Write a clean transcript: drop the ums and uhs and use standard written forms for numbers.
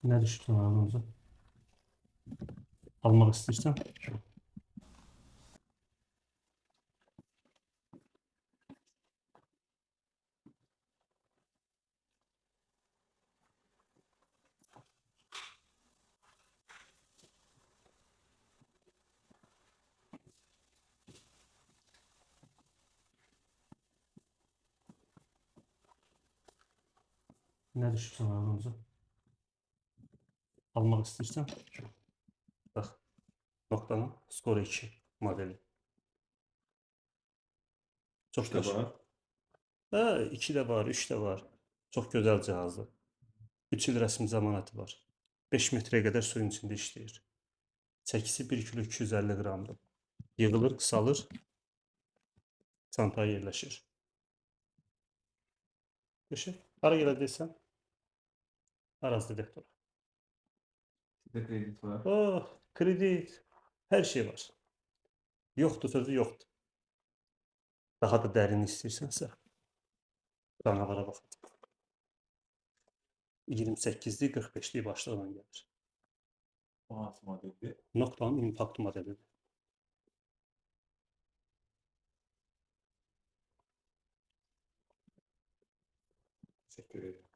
Nə düşdün ağzınıza? Almaq istəyirsən? Nə düşdün ağzınıza? Almaq istəyirsən? Bax, noktanın Skor 2 modeli. Çox İşte qəşəng. var. Hə, 2 də var, 3 də var. Çox gözəl cihazdır. 3 il rəsmi zəmanəti var. 5 metrəyə qədər suyun içində işləyir. Çəkisi 1 kilo 250 qramdır. Yığılır, qısalır, çantaya yerləşir. Qəşəng. Hara gələcəksən? Araz detektoru. Sizde kredi var. Oh, kredit. Hər şey var. Yoxdur sözü yoxdur. Daha da dərin istəyirsənsə, canalara baxacaq. 28'li 45'li başlıqla gəlir. O hansı modeldi? Noktanın impact modelidir. Teşekkür ederim.